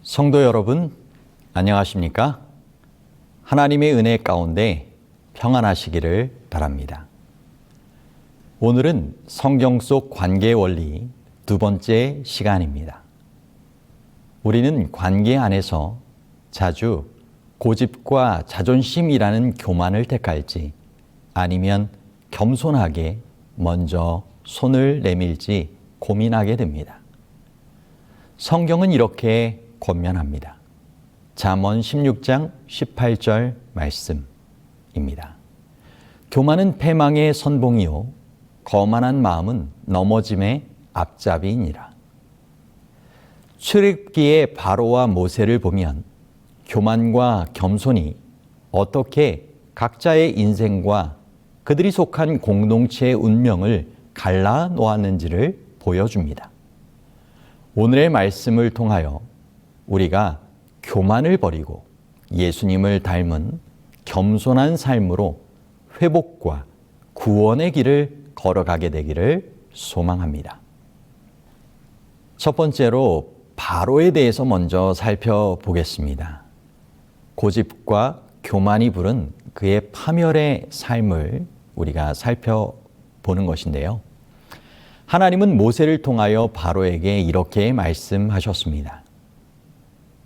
성도 여러분, 안녕하십니까? 하나님의 은혜 가운데 평안하시기를 바랍니다. 오늘은 성경 속 관계 원리 두 번째 시간입니다. 우리는 관계 안에서 자주 고집과 자존심이라는 교만을 택할지 아니면 겸손하게 먼저 손을 내밀지 고민하게 됩니다. 성경은 이렇게 권면합니다. 잠언 16장 18절 말씀입니다. 교만은 패망의 선봉이요 거만한 마음은 넘어짐의 앞잡이이니라. 출애굽기의 바로와 모세를 보면 교만과 겸손이 어떻게 각자의 인생과 그들이 속한 공동체의 운명을 갈라 놓았는지를 보여줍니다. 오늘의 말씀을 통하여 우리가 교만을 버리고 예수님을 닮은 겸손한 삶으로 회복과 구원의 길을 걸어가게 되기를 소망합니다. 첫 번째로 바로에 대해서 먼저 살펴보겠습니다. 고집과 교만이 부른 그의 파멸의 삶을 우리가 살펴보는 것인데요. 하나님은 모세를 통하여 바로에게 이렇게 말씀하셨습니다.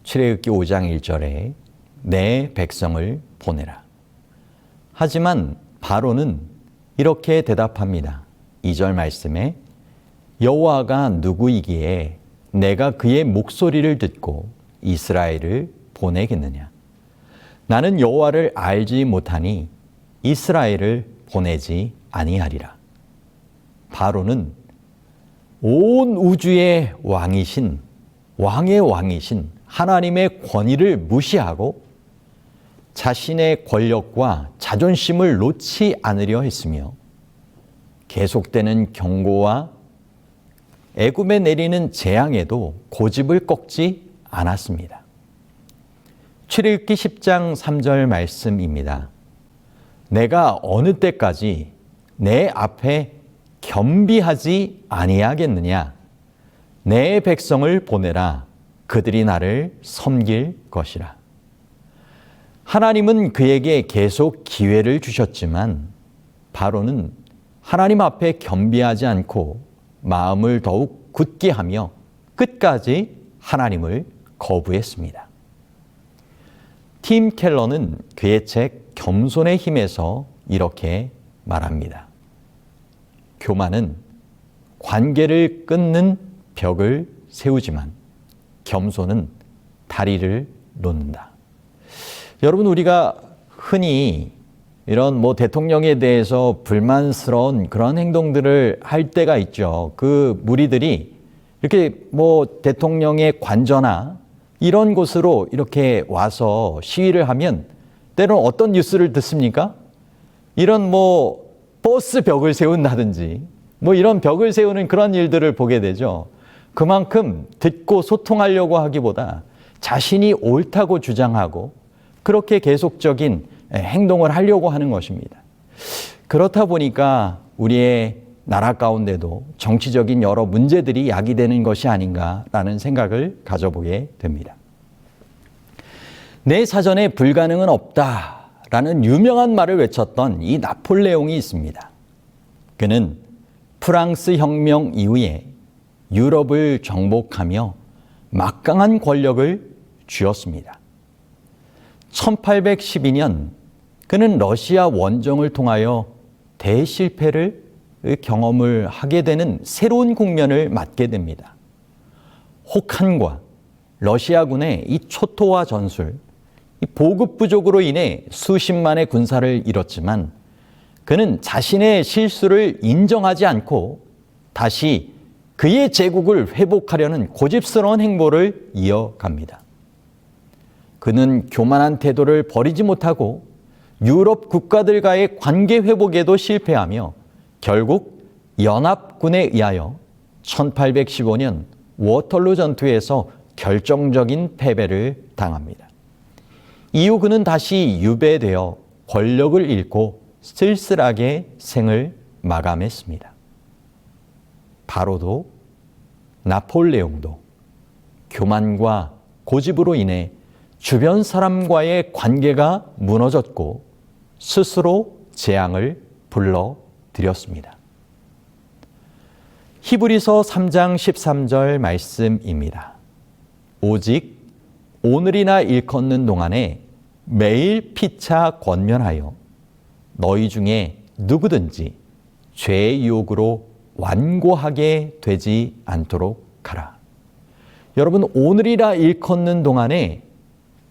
출애굽기 5장 1절에 내 백성을 보내라. 하지만 바로는 이렇게 대답합니다. 2절 말씀에 여호와가 누구이기에 내가 그의 목소리를 듣고 이스라엘을 보내겠느냐. 나는 여호와를 알지 못하니 이스라엘을 보내지 아니하리라. 바로는 온 우주의 왕이신 왕의 왕이신 하나님의 권위를 무시하고 자신의 권력과 자존심을 놓지 않으려 했으며 계속되는 경고와 애굽에 내리는 재앙에도 고집을 꺾지 않았습니다. 출애굽기 10장 3절 말씀입니다. 내가 어느 때까지 내 앞에 겸비하지 아니하겠느냐. 내 백성을 보내라. 그들이 나를 섬길 것이라. 하나님은 그에게 계속 기회를 주셨지만 바로는 하나님 앞에 겸비하지 않고 마음을 더욱 굳게 하며 끝까지 하나님을 거부했습니다. 팀 켈러는 그의 책 겸손의 힘에서 이렇게 말합니다. 교만은 관계를 끊는 벽을 세우지만 겸손은 다리를 놓는다. 여러분, 우리가 흔히 이런 대통령에 대해서 불만스러운 그런 행동들을 할 때가 있죠. 그 무리들이 이렇게 대통령의 관저나 이런 곳으로 이렇게 와서 시위를 하면 때로는 어떤 뉴스를 듣습니까? 이런 버스 벽을 세운다든지 이런 벽을 세우는 그런 일들을 보게 되죠. 그만큼 듣고 소통하려고 하기보다 자신이 옳다고 주장하고 그렇게 계속적인 행동을 하려고 하는 것입니다. 그렇다 보니까 우리의 나라 가운데도 정치적인 여러 문제들이 야기되는 것이 아닌가라는 생각을 가져보게 됩니다. 내 사전에 불가능은 없다라는 유명한 말을 외쳤던 이 나폴레옹이 있습니다. 그는 프랑스 혁명 이후에 유럽을 정복하며 막강한 권력을 쥐었습니다. 1812년 그는 러시아 원정을 통하여 대실패를 경험을 하게 되는 새로운 국면을 맞게 됩니다. 혹한과 러시아군의 이 초토화 전술, 이 보급 부족으로 인해 수십만의 군사를 잃었지만 그는 자신의 실수를 인정하지 않고 다시 그의 제국을 회복하려는 고집스러운 행보를 이어갑니다. 그는 교만한 태도를 버리지 못하고 유럽 국가들과의 관계 회복에도 실패하며 결국 연합군에 의하여 1815년 워털루 전투에서 결정적인 패배를 당합니다. 이후 그는 다시 유배되어 권력을 잃고 쓸쓸하게 생을 마감했습니다. 바로도 나폴레옹도 교만과 고집으로 인해 주변 사람과의 관계가 무너졌고 스스로 재앙을 불러들였습니다. 히브리서 3장 13절 말씀입니다. 오직 오늘이나 일컫는 동안에 매일 피차 권면하여 너희 중에 누구든지 죄의 유혹으로 완고하게 되지 않도록 하라. 여러분, 오늘이라 일컫는 동안에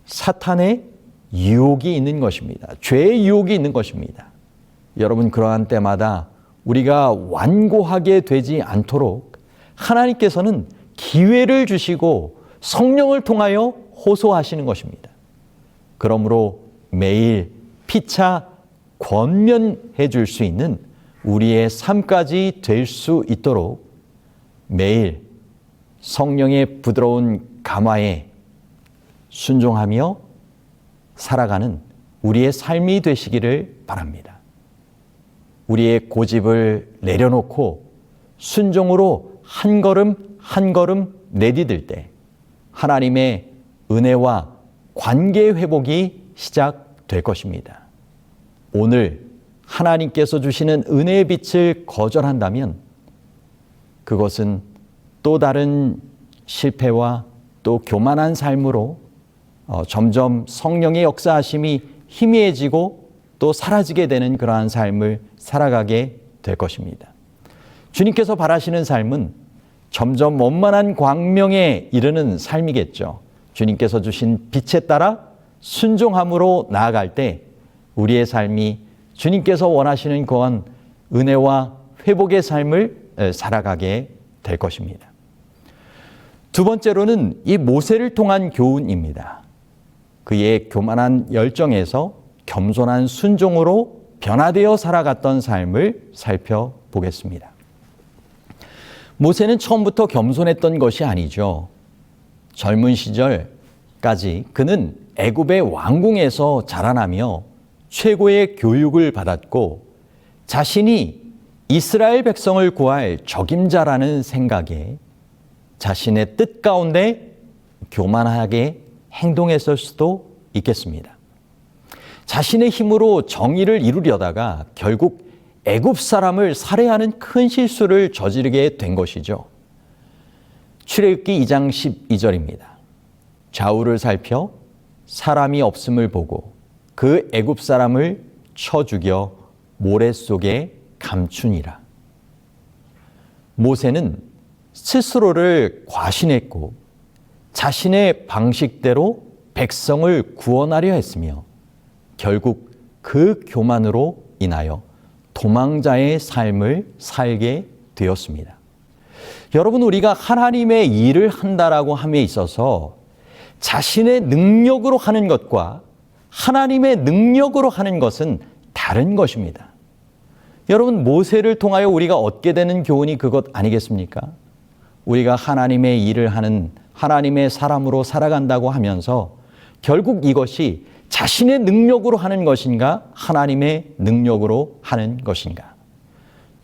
사탄의 유혹이 있는 것입니다. 죄의 유혹이 있는 것입니다. 여러분, 그러한 때마다 우리가 완고하게 되지 않도록 하나님께서는 기회를 주시고 성령을 통하여 호소하시는 것입니다. 그러므로 매일 피차 권면해 줄 수 있는 우리의 삶까지 될 수 있도록 매일 성령의 부드러운 감화에 순종하며 살아가는 우리의 삶이 되시기를 바랍니다. 우리의 고집을 내려놓고 순종으로 한 걸음 한 걸음 내디딜 때 하나님의 은혜와 관계 회복이 시작될 것입니다. 오늘 하나님께서 주시는 은혜의 빛을 거절한다면 그것은 또 다른 실패와 또 교만한 삶으로 점점 성령의 역사하심이 희미해지고 또 사라지게 되는 그러한 삶을 살아가게 될 것입니다. 주님께서 바라시는 삶은 점점 원만한 광명에 이르는 삶이겠죠. 주님께서 주신 빛에 따라 순종함으로 나아갈 때 우리의 삶이 주님께서 원하시는 그런 은혜와 회복의 삶을 살아가게 될 것입니다. 두 번째로는 이 모세를 통한 교훈입니다. 그의 교만한 열정에서 겸손한 순종으로 변화되어 살아갔던 삶을 살펴보겠습니다. 모세는 처음부터 겸손했던 것이 아니죠. 젊은 시절까지 그는 애굽의 왕궁에서 자라나며 최고의 교육을 받았고 자신이 이스라엘 백성을 구할 적임자라는 생각에 자신의 뜻 가운데 교만하게 행동했을 수도 있겠습니다. 자신의 힘으로 정의를 이루려다가 결국 애굽 사람을 살해하는 큰 실수를 저지르게 된 것이죠. 출애굽기 2장 12절입니다. 좌우를 살펴 사람이 없음을 보고 그 애굽 사람을 쳐 죽여 모래 속에 감추니라. 모세는 스스로를 과신했고 자신의 방식대로 백성을 구원하려 했으며 결국 그 교만으로 인하여 도망자의 삶을 살게 되었습니다. 여러분, 우리가 하나님의 일을 한다라고 함에 있어서 자신의 능력으로 하는 것과 하나님의 능력으로 하는 것은 다른 것입니다. 여러분, 모세를 통하여 우리가 얻게 되는 교훈이 그것 아니겠습니까? 우리가 하나님의 일을 하는 하나님의 사람으로 살아간다고 하면서 결국 이것이 자신의 능력으로 하는 것인가 하나님의 능력으로 하는 것인가.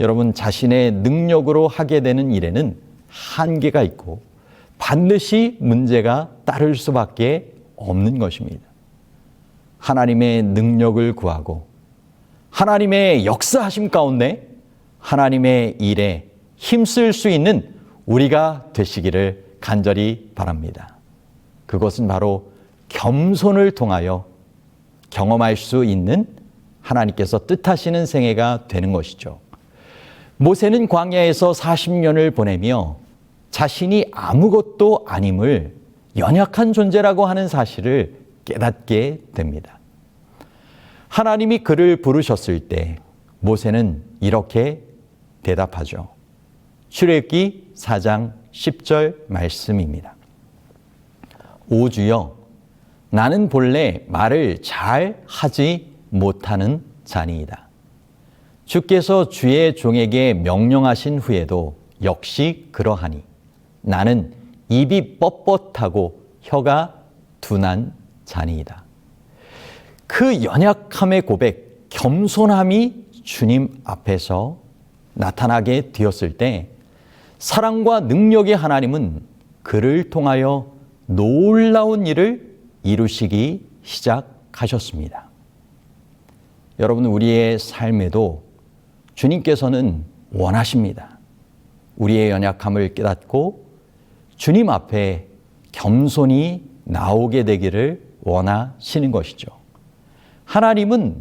여러분, 자신의 능력으로 하게 되는 일에는 한계가 있고 반드시 문제가 따를 수밖에 없는 것입니다. 하나님의 능력을 구하고 하나님의 역사하심 가운데 하나님의 일에 힘쓸 수 있는 우리가 되시기를 간절히 바랍니다. 그것은 바로 겸손을 통하여 경험할 수 있는 하나님께서 뜻하시는 생애가 되는 것이죠. 모세는 광야에서 40년을 보내며 자신이 아무것도 아님을 연약한 존재라고 하는 사실을 깨닫게 됩니다. 하나님이 그를 부르셨을 때 모세는 이렇게 대답하죠. 출애굽기 4장 10절 말씀입니다. 오 주여, 나는 본래 말을 잘 하지 못하는 자니이다. 주께서 주의 종에게 명령하신 후에도 역시 그러하니 나는 입이 뻣뻣하고 혀가 둔한 자니이다. 그 연약함의 고백, 겸손함이 주님 앞에서 나타나게 되었을 때 사랑과 능력의 하나님은 그를 통하여 놀라운 일을 이루시기 시작하셨습니다. 여러분, 우리의 삶에도 주님께서는 원하십니다. 우리의 연약함을 깨닫고 주님 앞에 겸손히 나오게 되기를 원하시는 것이죠. 하나님은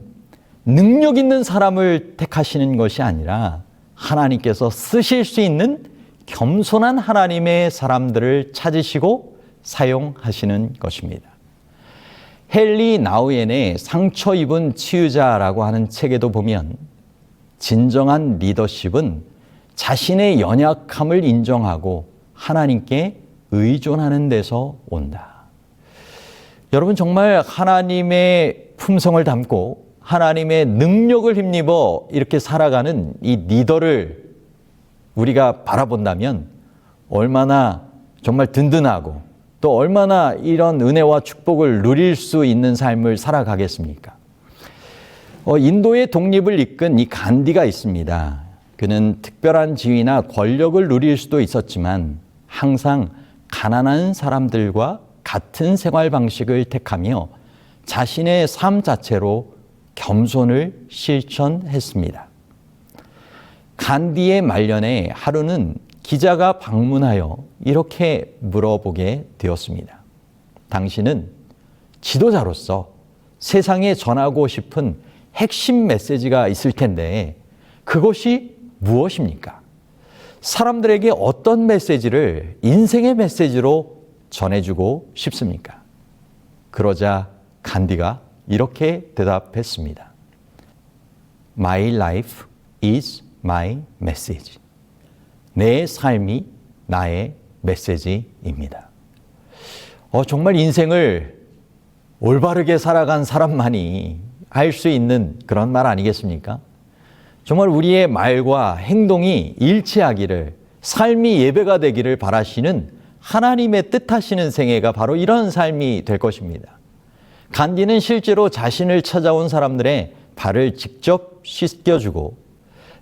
능력 있는 사람을 택하시는 것이 아니라 하나님께서 쓰실 수 있는 겸손한 하나님의 사람들을 찾으시고 사용하시는 것입니다. 헨리 나우엔의 상처 입은 치유자라고 하는 책에도 보면 진정한 리더십은 자신의 연약함을 인정하고 하나님께 의존하는 데서 온다. 여러분, 정말 하나님의 품성을 담고 하나님의 능력을 힘입어 이렇게 살아가는 이 리더를 우리가 바라본다면 얼마나 정말 든든하고 또 얼마나 이런 은혜와 축복을 누릴 수 있는 삶을 살아가겠습니까? 인도의 독립을 이끈 이 간디가 있습니다. 그는 특별한 지위나 권력을 누릴 수도 있었지만 항상 가난한 사람들과 같은 생활 방식을 택하며 자신의 삶 자체로 겸손을 실천했습니다. 간디의 말년에 하루는 기자가 방문하여 이렇게 물어보게 되었습니다. 당신은 지도자로서 세상에 전하고 싶은 핵심 메시지가 있을 텐데 그것이 무엇입니까? 사람들에게 어떤 메시지를 인생의 메시지로 전해주고 싶습니까? 그러자 간디가 이렇게 대답했습니다. My life is my message. 내 삶이 나의 메시지입니다. 정말 인생을 올바르게 살아간 사람만이 할 수 있는 그런 말 아니겠습니까? 정말 우리의 말과 행동이 일치하기를, 삶이 예배가 되기를 바라시는 하나님의 뜻하시는 생애가 바로 이런 삶이 될 것입니다. 간디는 실제로 자신을 찾아온 사람들의 발을 직접 씻겨주고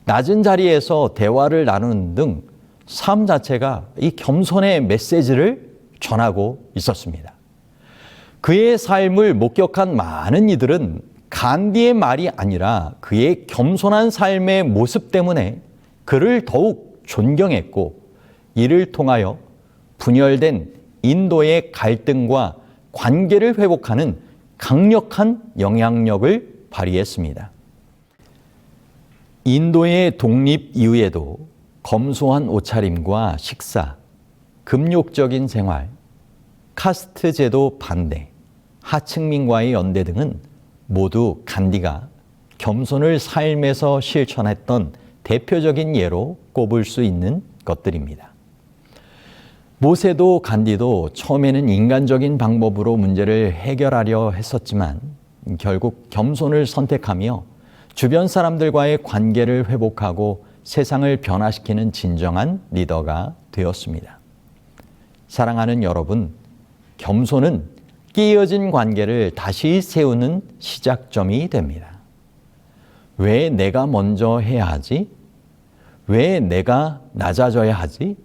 낮은 자리에서 대화를 나누는 등 삶 자체가 이 겸손의 메시지를 전하고 있었습니다. 그의 삶을 목격한 많은 이들은 간디의 말이 아니라 그의 겸손한 삶의 모습 때문에 그를 더욱 존경했고 이를 통하여 분열된 인도의 갈등과 관계를 회복하는 강력한 영향력을 발휘했습니다. 인도의 독립 이후에도 검소한 옷차림과 식사, 금욕적인 생활, 카스트 제도 반대, 하층민과의 연대 등은 모두 간디가 겸손을 삶에서 실천했던 대표적인 예로 꼽을 수 있는 것들입니다. 모세도 간디도 처음에는 인간적인 방법으로 문제를 해결하려 했었지만 결국 겸손을 선택하며 주변 사람들과의 관계를 회복하고 세상을 변화시키는 진정한 리더가 되었습니다. 사랑하는 여러분, 겸손은 끼어진 관계를 다시 세우는 시작점이 됩니다. 왜 내가 먼저 해야 하지? 왜 내가 낮아져야 하지?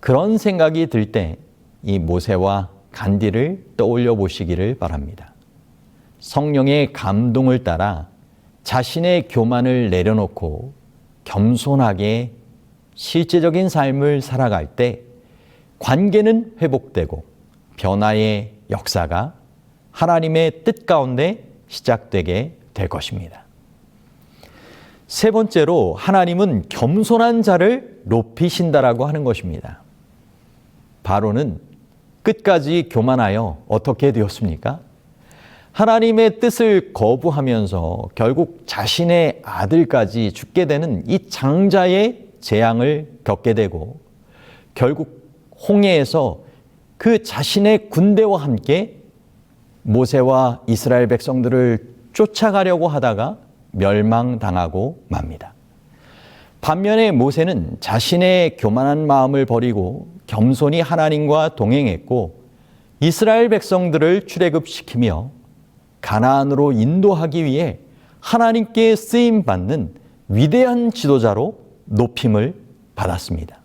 그런 생각이 들 때 이 모세와 간디를 떠올려 보시기를 바랍니다. 성령의 감동을 따라 자신의 교만을 내려놓고 겸손하게 실제적인 삶을 살아갈 때 관계는 회복되고 변화의 역사가 하나님의 뜻 가운데 시작되게 될 것입니다. 세 번째로 하나님은 겸손한 자를 높이신다라고 하는 것입니다. 바로는 끝까지 교만하여 어떻게 되었습니까? 하나님의 뜻을 거부하면서 결국 자신의 아들까지 죽게 되는 이 장자의 재앙을 겪게 되고 결국 홍해에서 그 자신의 군대와 함께 모세와 이스라엘 백성들을 쫓아가려고 하다가 멸망당하고 맙니다. 반면에 모세는 자신의 교만한 마음을 버리고 겸손히 하나님과 동행했고 이스라엘 백성들을 출애굽시키며 가나안으로 인도하기 위해 하나님께 쓰임받는 위대한 지도자로 높임을 받았습니다.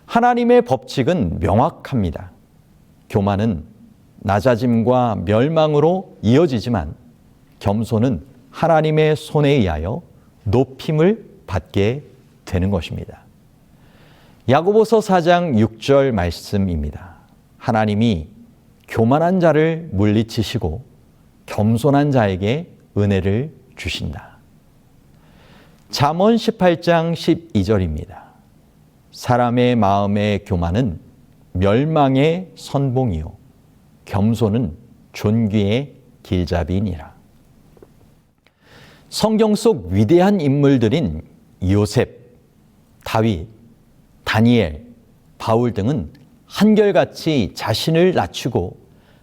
하나님의 법칙은 명확합니다. 교만은 낮아짐과 멸망으로 이어지지만 겸손은 하나님의 손에 의하여 높임을 받게 되는 것입니다. 야고보서 4장 6절 말씀입니다. 하나님이 교만한 자를 물리치시고 겸손한 자에게 은혜를 주신다. 잠언 18장 12절입니다. 사람의 마음의 교만은 멸망의 선봉이요 겸손은 존귀의 길잡이니라. 성경 속 위대한 인물들인 요셉, 다윗, 다니엘, 바울 등은 한결같이 자신을 낮추고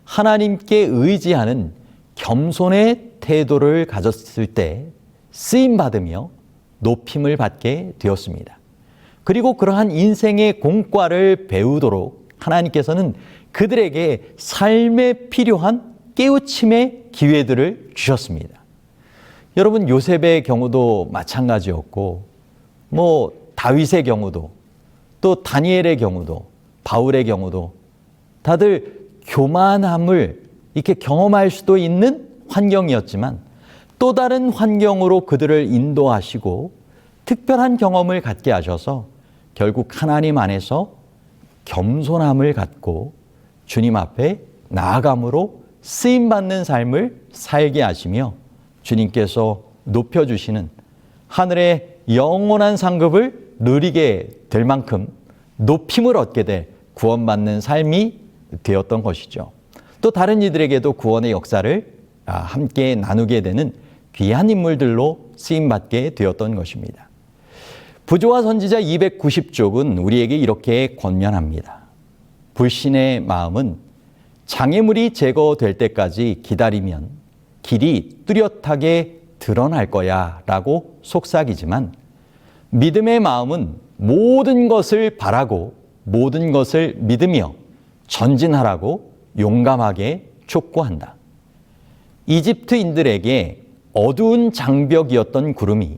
하나님께 의지하는 겸손의 태도를 가졌을 때 쓰임받으며 높임을 받게 되었습니다. 그리고 그러한 인생의 공과를 배우도록 하나님께서는 그들에게 삶에 필요한 깨우침의 기회들을 주셨습니다. 여러분, 요셉의 경우도 마찬가지였고 다윗의 경우도 또 다니엘의 경우도 바울의 경우도 다들 교만함을 이렇게 경험할 수도 있는 환경이었지만 또 다른 환경으로 그들을 인도하시고 특별한 경험을 갖게 하셔서 결국 하나님 안에서 겸손함을 갖고 주님 앞에 나아감으로 쓰임받는 삶을 살게 하시며 주님께서 높여주시는 하늘의 영원한 상급을 누리게 될 만큼 높임을 얻게 될 구원받는 삶이 되었던 것이죠. 또 다른 이들에게도 구원의 역사를 함께 나누게 되는 귀한 인물들로 쓰임받게 되었던 것입니다. 부조와 선지자 290쪽은 우리에게 이렇게 권면합니다. 불신의 마음은 장애물이 제거될 때까지 기다리면 길이 뚜렷하게 드러날 거야 라고 속삭이지만 믿음의 마음은 모든 것을 바라고 모든 것을 믿으며 전진하라고 용감하게 촉구한다. 이집트인들에게 어두운 장벽이었던 구름이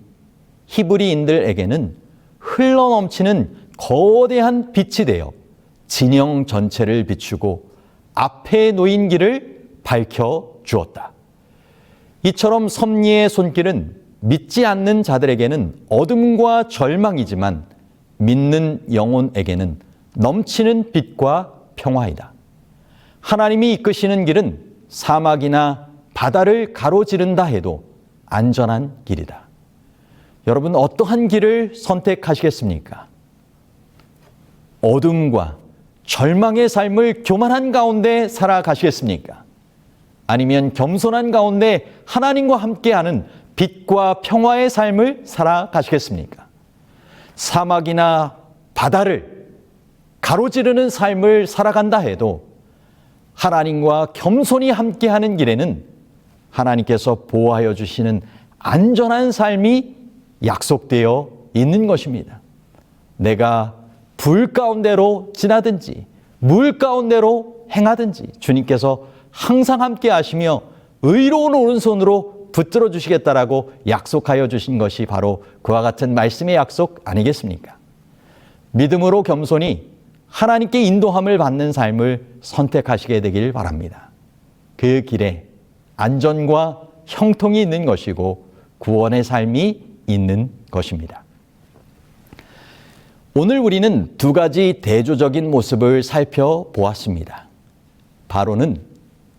히브리인들에게는 흘러넘치는 거대한 빛이 되어 진영 전체를 비추고 앞에 놓인 길을 밝혀 주었다. 이처럼 섭리의 손길은 믿지 않는 자들에게는 어둠과 절망이지만 믿는 영혼에게는 넘치는 빛과 평화이다. 하나님이 이끄시는 길은 사막이나 바다를 가로지른다 해도 안전한 길이다. 여러분, 어떠한 길을 선택하시겠습니까? 어둠과 절망의 삶을 교만한 가운데 살아가시겠습니까? 아니면 겸손한 가운데 하나님과 함께하는 빛과 평화의 삶을 살아가시겠습니까? 사막이나 바다를 가로지르는 삶을 살아간다 해도 하나님과 겸손히 함께하는 길에는 하나님께서 보호하여 주시는 안전한 삶이 약속되어 있는 것입니다. 내가 불 가운데로 지나든지 물 가운데로 행하든지 주님께서 항상 함께 하시며 의로운 오른손으로 붙들어 주시겠다라고 약속하여 주신 것이 바로 그와 같은 말씀의 약속 아니겠습니까? 믿음으로 겸손히 하나님께 인도함을 받는 삶을 선택하시게 되길 바랍니다. 그 길에 안전과 형통이 있는 것이고 구원의 삶이 있는 것입니다. 오늘 우리는 두 가지 대조적인 모습을 살펴보았습니다. 바로는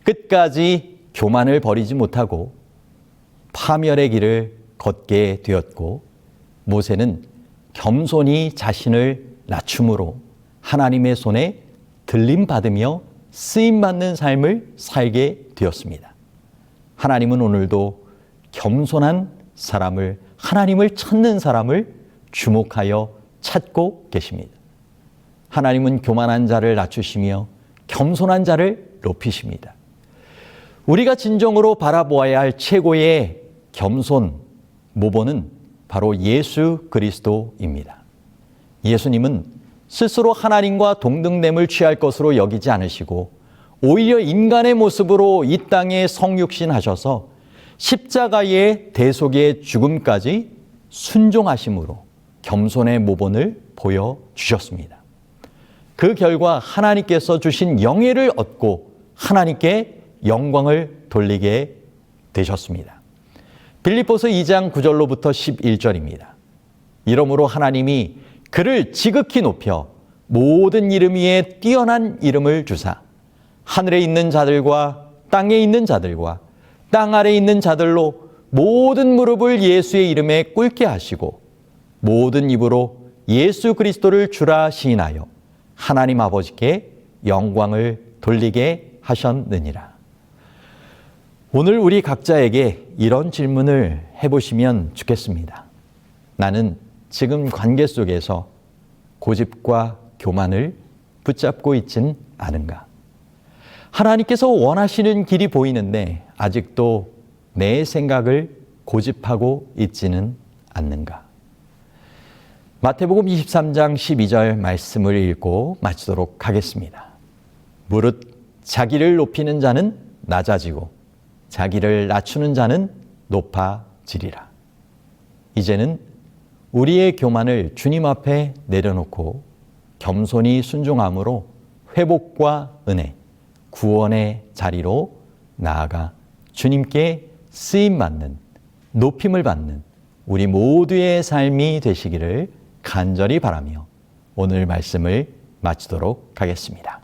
끝까지 교만을 버리지 못하고 파멸의 길을 걷게 되었고, 모세는 겸손히 자신을 낮춤으로 하나님의 손에 들림받으며 쓰임받는 삶을 살게 되었습니다. 하나님은 오늘도 겸손한 사람을, 하나님을 찾는 사람을 주목하여 찾고 계십니다. 하나님은 교만한 자를 낮추시며 겸손한 자를 높이십니다. 우리가 진정으로 바라보아야 할 최고의 겸손 모범은 바로 예수 그리스도입니다. 예수님은 스스로 하나님과 동등됨을 취할 것으로 여기지 않으시고 오히려 인간의 모습으로 이 땅에 성육신하셔서 십자가의 대속의 죽음까지 순종하심으로 겸손의 모본을 보여주셨습니다. 그 결과 하나님께서 주신 영예를 얻고 하나님께 영광을 돌리게 되셨습니다. 빌립보서 2장 9절로부터 11절입니다. 이러므로 하나님이 그를 지극히 높여 모든 이름 위에 뛰어난 이름을 주사 하늘에 있는 자들과 땅에 있는 자들과 땅 아래에 있는 자들로 모든 무릎을 예수의 이름에 꿇게 하시고 모든 입으로 예수 그리스도를 주라 시인하여 하나님 아버지께 영광을 돌리게 하셨느니라. 오늘 우리 각자에게 이런 질문을 해보시면 좋겠습니다. 나는 지금 관계 속에서 고집과 교만을 붙잡고 있진 않은가? 하나님께서 원하시는 길이 보이는데 아직도 내 생각을 고집하고 있지는 않는가? 마태복음 23장 12절 말씀을 읽고 마치도록 하겠습니다. 무릇 자기를 높이는 자는 낮아지고 자기를 낮추는 자는 높아지리라. 이제는 우리의 교만을 주님 앞에 내려놓고 겸손히 순종함으로 회복과 은혜, 구원의 자리로 나아가 주님께 쓰임받는, 높임을 받는 우리 모두의 삶이 되시기를 간절히 바라며 오늘 말씀을 마치도록 하겠습니다.